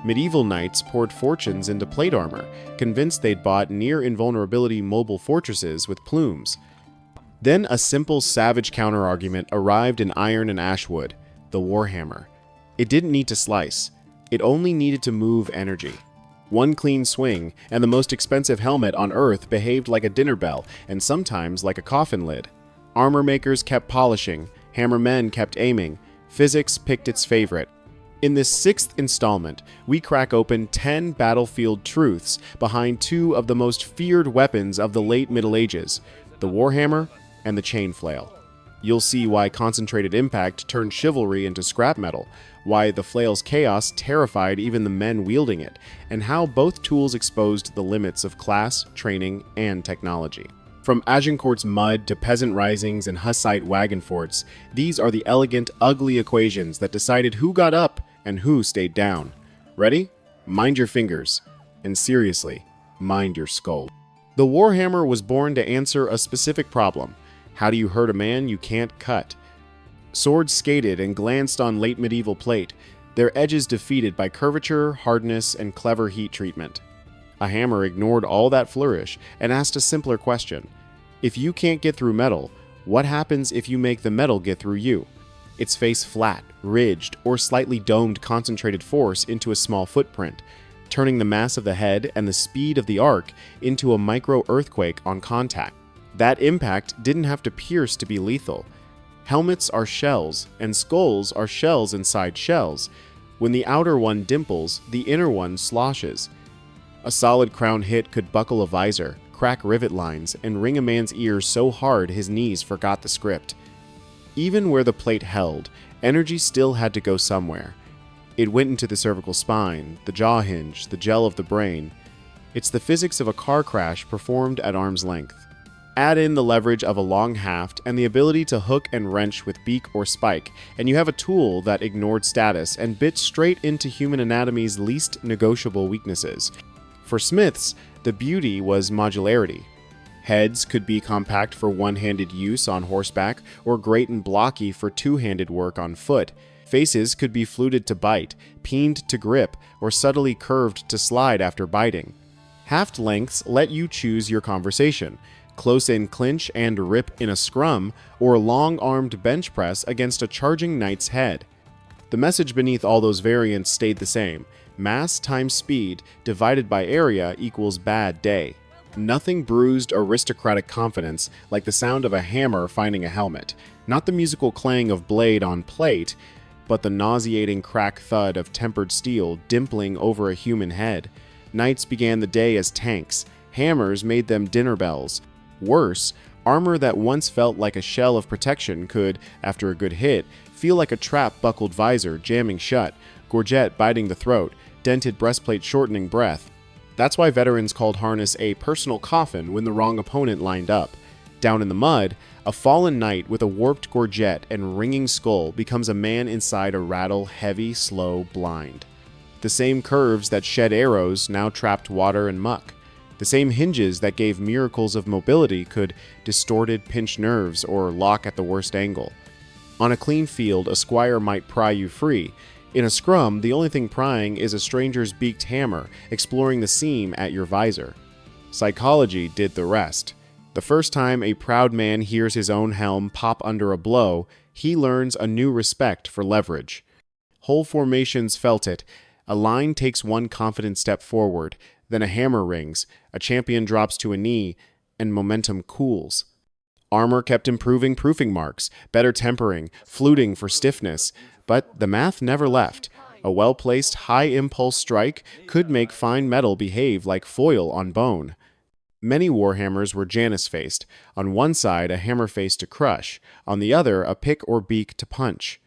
Medieval knights poured fortunes into plate armor, convinced they'd bought near-invulnerability mobile fortresses with plumes. Then a simple savage counterargument arrived in iron and ashwood, the warhammer. It didn't need to slice. It only needed to move energy. One clean swing, and the most expensive helmet on Earth behaved like a dinner bell, and sometimes like a coffin lid. Armor makers kept polishing, hammermen kept aiming, physics picked its favorite. In this 6th installment, we crack open 10 battlefield truths behind two of the most feared weapons of the late Middle Ages, the warhammer and the chain flail. You'll see why concentrated impact turned chivalry into scrap metal, why the flail's chaos terrified even the men wielding it, and how both tools exposed the limits of class, training, and technology. From Agincourt's mud to peasant risings and Hussite wagon forts, these are the elegant, ugly equations that decided who got up and who stayed down. Ready? Mind your fingers. And seriously, mind your skull. The warhammer was born to answer a specific problem. How do you hurt a man you can't cut? Swords skated and glanced on late medieval plate, their edges defeated by curvature, hardness, and clever heat treatment. A hammer ignored all that flourish and asked a simpler question. If you can't get through metal, what happens if you make the metal get through you? Its face flat, ridged, or slightly domed concentrated force into a small footprint, turning the mass of the head and the speed of the arc into a micro-earthquake on contact. That impact didn't have to pierce to be lethal. Helmets are shells, and skulls are shells inside shells. When the outer one dimples, the inner one sloshes. A solid crown hit could buckle a visor, crack rivet lines, and ring a man's ears so hard his knees forgot the script. Even where the plate held, energy still had to go somewhere. It went into the cervical spine, the jaw hinge, the gel of the brain. It's the physics of a car crash performed at arm's length. Add in the leverage of a long haft and the ability to hook and wrench with beak or spike, and you have a tool that ignored status and bit straight into human anatomy's least negotiable weaknesses. For smiths, the beauty was modularity. Heads could be compact for one-handed use on horseback, or great and blocky for two-handed work on foot. Faces could be fluted to bite, peened to grip, or subtly curved to slide after biting. Haft lengths let you choose your conversation. Close-in clinch and rip in a scrum, or long-armed bench press against a charging knight's head. The message beneath all those variants stayed the same. Mass times speed divided by area equals bad day. Nothing bruised aristocratic confidence like the sound of a hammer finding a helmet. Not the musical clang of blade on plate, but the nauseating crack thud of tempered steel dimpling over a human head. Knights began the day as tanks. Hammers made them dinner bells. Worse, armor that once felt like a shell of protection could, after a good hit, feel like a trap-buckled visor jamming shut, gorget biting the throat, dented breastplate shortening breath. That's why veterans called harness a personal coffin when the wrong opponent lined up. Down in the mud, a fallen knight with a warped gorget and ringing skull becomes a man inside a rattle heavy, slow, blind. The same curves that shed arrows now trapped water and muck. The same hinges that gave miracles of mobility could distorted pinch nerves or lock at the worst angle. On a clean field, a squire might pry you free. In a scrum, the only thing prying is a stranger's beaked hammer exploring the seam at your visor. Psychology did the rest. The first time a proud man hears his own helm pop under a blow, he learns a new respect for leverage. Whole formations felt it. A line takes one confident step forward, then a hammer rings, a champion drops to a knee, and momentum cools. Armor kept improving proofing marks, better tempering, fluting for stiffness, but the math never left. A well-placed, high-impulse strike could make fine metal behave like foil on bone. Many warhammers were Janus-faced, on one side a hammer face to crush, on the other a pick or beak to punch.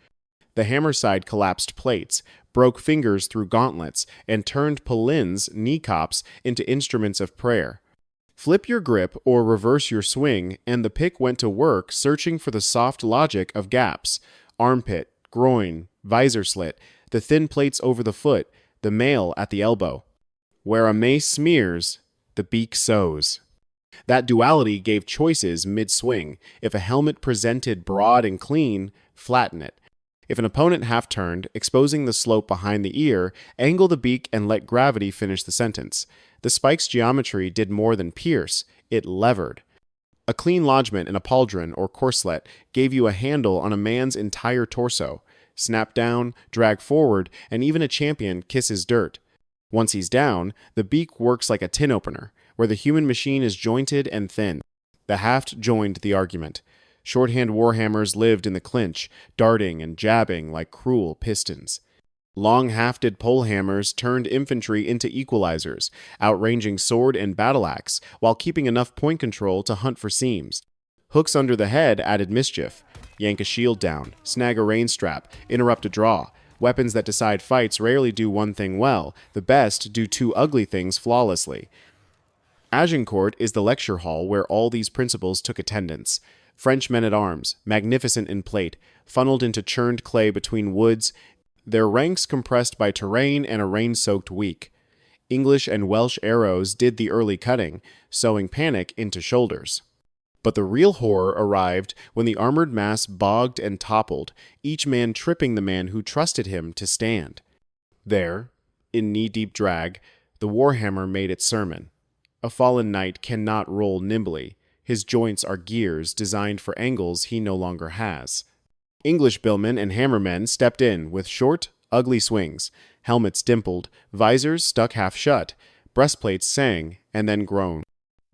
The hammer side collapsed plates, broke fingers through gauntlets, and turned pulins, knee cops, into instruments of prayer. Flip your grip or reverse your swing, and the pick went to work searching for the soft logic of gaps. Armpit, groin, visor slit, the thin plates over the foot, the mail at the elbow. Where a mace smears, the beak sows. That duality gave choices mid-swing. If a helmet presented broad and clean, flatten it. If an opponent half-turned, exposing the slope behind the ear, angle the beak and let gravity finish the sentence. The spike's geometry did more than pierce, it levered. A clean lodgment in a pauldron or corselet gave you a handle on a man's entire torso. Snap down, drag forward, and even a champion kisses dirt. Once he's down, the beak works like a tin opener, where the human machine is jointed and thin. The haft joined the argument. Shorthand warhammers lived in the clinch, darting and jabbing like cruel pistons. Long-hafted polehammers turned infantry into equalizers, outranging sword and battle-axe, while keeping enough point control to hunt for seams. Hooks under the head added mischief. Yank a shield down, snag a rein strap, interrupt a draw. Weapons that decide fights rarely do one thing well, the best do two ugly things flawlessly. Agincourt is the lecture hall where all these principles took attendance. French men-at-arms, magnificent in plate, funneled into churned clay between woods, their ranks compressed by terrain and a rain-soaked week. English and Welsh arrows did the early cutting, sowing panic into shoulders. But the real horror arrived when the armored mass bogged and toppled, each man tripping the man who trusted him to stand. There, in knee-deep drag, the warhammer made its sermon. A fallen knight cannot roll nimbly. His joints are gears designed for angles he no longer has. English billmen and hammermen stepped in with short, ugly swings, helmets dimpled, visors stuck half shut, breastplates sang and then groaned.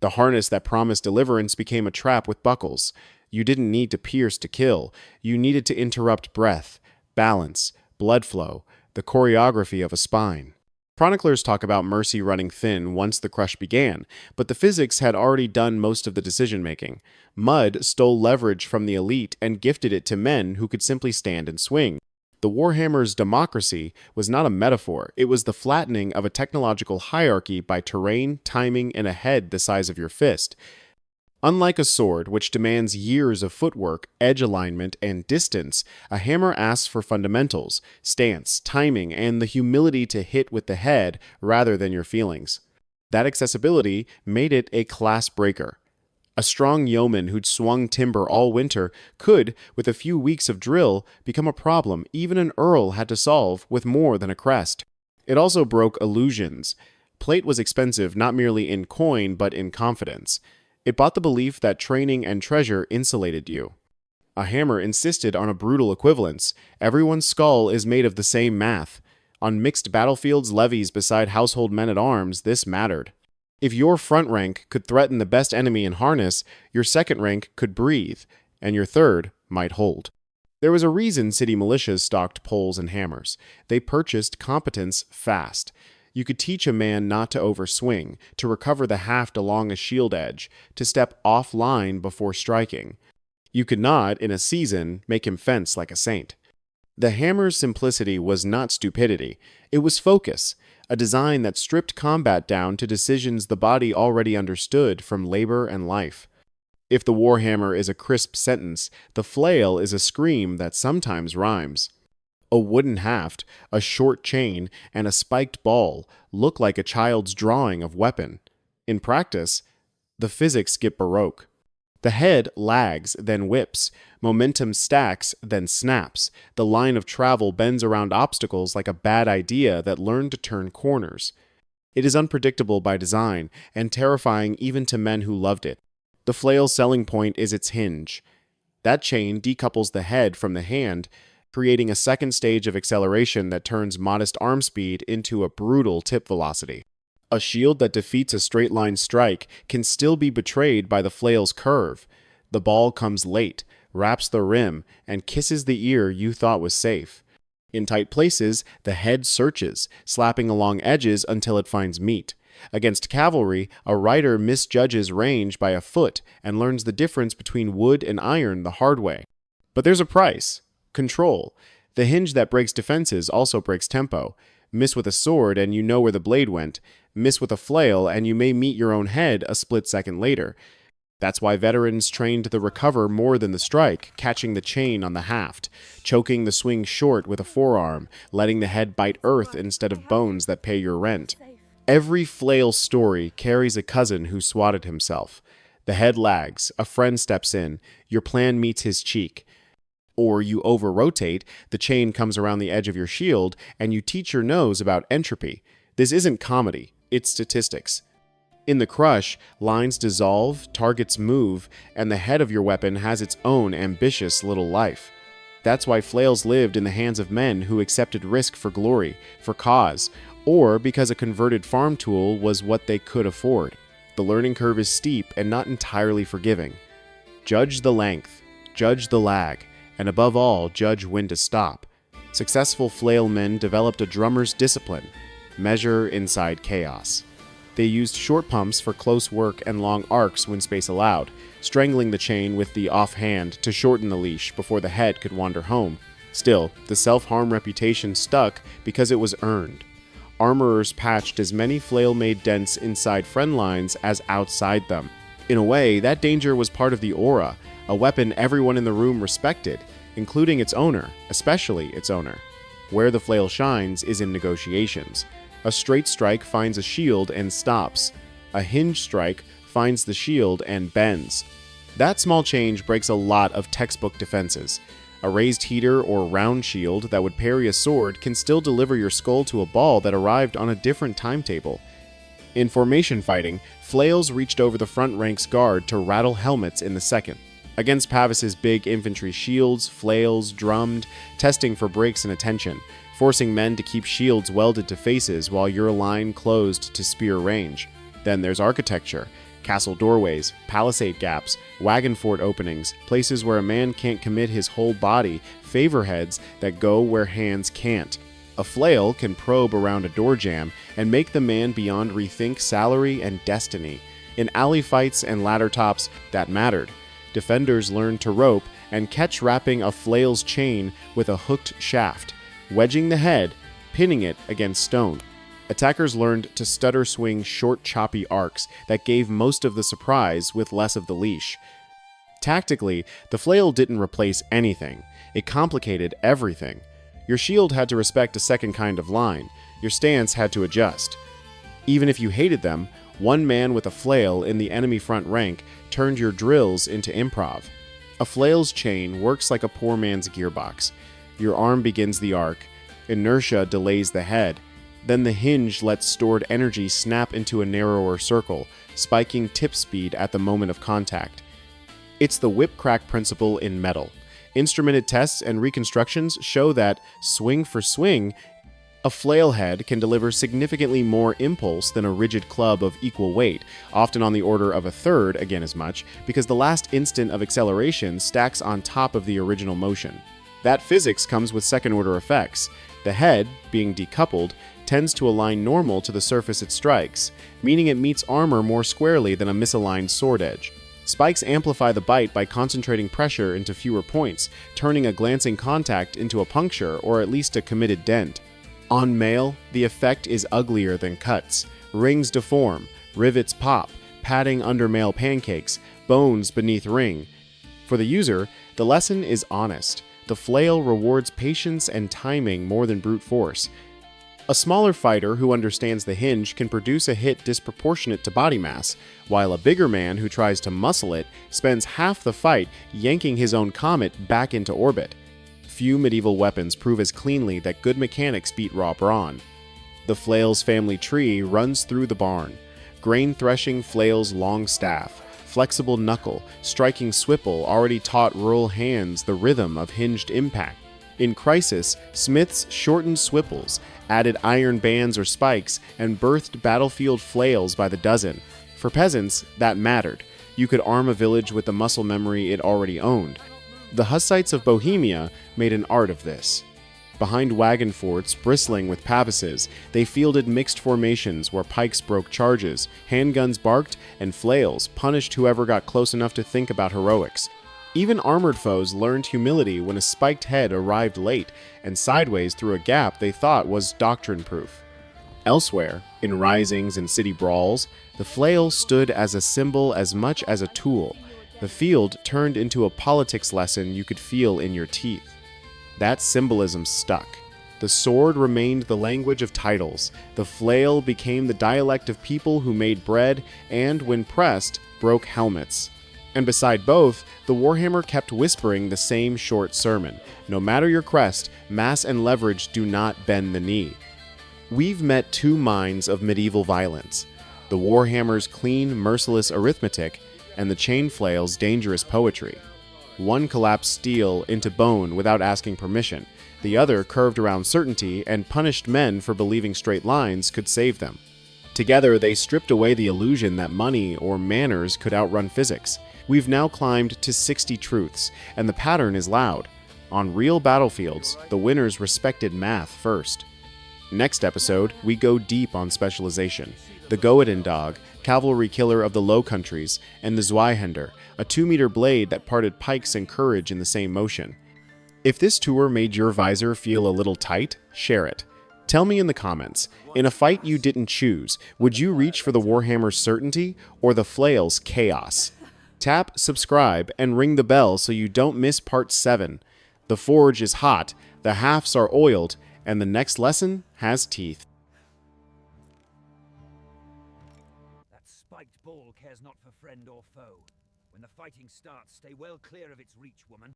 The harness that promised deliverance became a trap with buckles. You didn't need to pierce to kill. You needed to interrupt breath, balance, blood flow, the choreography of a spine. Chroniclers talk about mercy running thin once the crush began, but the physics had already done most of the decision-making. Mud stole leverage from the elite and gifted it to men who could simply stand and swing. The warhammer's democracy was not a metaphor, it was the flattening of a technological hierarchy by terrain, timing, and a head the size of your fist. Unlike a sword, which demands years of footwork, edge alignment, and distance, a hammer asks for fundamentals, stance, timing, and the humility to hit with the head rather than your feelings. That accessibility made it a class breaker. A strong yeoman who'd swung timber all winter could, with a few weeks of drill, become a problem even an earl had to solve with more than a crest. It also broke illusions. Plate was expensive not merely in coin but in confidence. It bought the belief that training and treasure insulated you. A hammer insisted on a brutal equivalence. Everyone's skull is made of the same math. On mixed battlefields levies beside household men-at-arms, this mattered. If your front rank could threaten the best enemy in harness, your second rank could breathe, and your third might hold. There was a reason city militias stocked poles and hammers. They purchased competence fast. You could teach a man not to overswing, to recover the haft along a shield edge, to step offline before striking. You could not, in a season, make him fence like a saint. The hammer's simplicity was not stupidity. It was focus, a design that stripped combat down to decisions the body already understood from labor and life. If the warhammer is a crisp sentence, the flail is a scream that sometimes rhymes. A wooden haft, a short chain, and a spiked ball look like a child's drawing of weapon. In practice, the physics get baroque. The head lags, then whips. Momentum stacks, then snaps. The line of travel bends around obstacles like a bad idea that learned to turn corners. It is unpredictable by design, and terrifying even to men who loved it. The flail's selling point is its hinge. That chain decouples the head from the hand, creating a second stage of acceleration that turns modest arm speed into a brutal tip velocity. A shield that defeats a straight-line strike can still be betrayed by the flail's curve. The ball comes late, wraps the rim, and kisses the ear you thought was safe. In tight places, the head searches, slapping along edges until it finds meat. Against cavalry, a rider misjudges range by a foot and learns the difference between wood and iron the hard way. But there's a price. Control. The hinge that breaks defenses also breaks tempo. Miss with a sword and you know where the blade went. Miss with a flail and you may meet your own head a split second later. That's why veterans trained the recover more than the strike, catching the chain on the haft, choking the swing short with a forearm, letting the head bite earth instead of bones that pay your rent. Every flail story carries a cousin who swatted himself. The head lags, a friend steps in, your plan meets his cheek. Or you over-rotate, the chain comes around the edge of your shield, and you teach your nose about entropy. This isn't comedy, it's statistics. In the crush, lines dissolve, targets move, and the head of your weapon has its own ambitious little life. That's why flails lived in the hands of men who accepted risk for glory, for cause, or because a converted farm tool was what they could afford. The learning curve is steep and not entirely forgiving. Judge the length, judge the lag, and above all, judge when to stop. Successful flail men developed a drummer's discipline: measure inside chaos. They used short pumps for close work and long arcs when space allowed, strangling the chain with the offhand to shorten the leash before the head could wander home. Still, the self-harm reputation stuck because it was earned. Armorers patched as many flail-made dents inside friend lines as outside them. In a way, that danger was part of the aura, a weapon everyone in the room respected, including its owner, especially its owner. Where the flail shines is in negotiations. A straight strike finds a shield and stops. A hinge strike finds the shield and bends. That small change breaks a lot of textbook defenses. A raised heater or round shield that would parry a sword can still deliver your skull to a ball that arrived on a different timetable. In formation fighting, flails reached over the front rank's guard to rattle helmets in the second. Against Pavis's big infantry, shields, flails, drummed, testing for breaks in attention, forcing men to keep shields welded to faces while your line closed to spear range. Then there's architecture: castle doorways, palisade gaps, wagon fort openings, places where a man can't commit his whole body, favor heads that go where hands can't. A flail can probe around a door jamb and make the man beyond rethink salary and destiny. In alley fights and ladder tops, that mattered. Defenders learned to rope and catch wrapping a flail's chain with a hooked shaft, wedging the head, pinning it against stone. Attackers learned to stutter swing short choppy arcs that gave most of the surprise with less of the leash. Tactically, the flail didn't replace anything. It complicated everything. Your shield had to respect a second kind of line. Your stance had to adjust. Even if you hated them, one man with a flail in the enemy front rank turned your drills into improv. A flail's chain works like a poor man's gearbox. Your arm begins the arc, inertia delays the head, then the hinge lets stored energy snap into a narrower circle, spiking tip speed at the moment of contact. It's the whip-crack principle in metal. Instrumented tests and reconstructions show that, swing for swing, a flail head can deliver significantly more impulse than a rigid club of equal weight, often on the order of a third again as much, because the last instant of acceleration stacks on top of the original motion. That physics comes with second-order effects. The head, being decoupled, tends to align normal to the surface it strikes, meaning it meets armor more squarely than a misaligned sword edge. Spikes amplify the bite by concentrating pressure into fewer points, turning a glancing contact into a puncture or at least a committed dent. On mail, the effect is uglier than cuts. Rings deform, rivets pop, padding under mail pancakes, bones beneath ring. For the user, the lesson is honest. The flail rewards patience and timing more than brute force. A smaller fighter who understands the hinge can produce a hit disproportionate to body mass, while a bigger man who tries to muscle it spends half the fight yanking his own comet back into orbit. Few medieval weapons prove as cleanly that good mechanics beat raw brawn. The flail's family tree runs through the barn. Grain threshing flail's long staff, flexible knuckle, striking swipple already taught rural hands the rhythm of hinged impact. In Crisis, smiths shortened swipples, added iron bands or spikes, and birthed battlefield flails by the dozen. For peasants, that mattered. You could arm a village with the muscle memory it already owned. The Hussites of Bohemia made an art of this. Behind wagon forts bristling with pavises, they fielded mixed formations where pikes broke charges, handguns barked, and flails punished whoever got close enough to think about heroics. Even armored foes learned humility when a spiked head arrived late and sideways through a gap they thought was doctrine-proof. Elsewhere, in risings and city brawls, the flail stood as a symbol as much as a tool. The field turned into a politics lesson you could feel in your teeth. That symbolism stuck. The sword remained the language of titles. The flail became the dialect of people who made bread and, when pressed, broke helmets. And beside both, the Warhammer kept whispering the same short sermon. No matter your crest, mass and leverage do not bend the knee. We've met two minds of medieval violence: the Warhammer's clean, merciless arithmetic, and the Chainflail's dangerous poetry. One collapsed steel into bone without asking permission. The other curved around certainty and punished men for believing straight lines could save them. Together, they stripped away the illusion that money or manners could outrun physics. We've now climbed to 60 truths, and the pattern is loud. On real battlefields, the winners respected math first. Next episode, we go deep on specialization. The Goatin dog, cavalry killer of the Low Countries, and the Zweihänder, a 2-meter blade that parted pikes and courage in the same motion. If this tour made your visor feel a little tight, share it. Tell me in the comments, in a fight you didn't choose, would you reach for the Warhammer's certainty or the flail's chaos? Tap subscribe and ring the bell so you don't miss part 7. The forge is hot, the halves are oiled, and the next lesson has teeth. That spiked ball cares not for friend or foe. When the fighting starts, stay well clear of its reach, woman.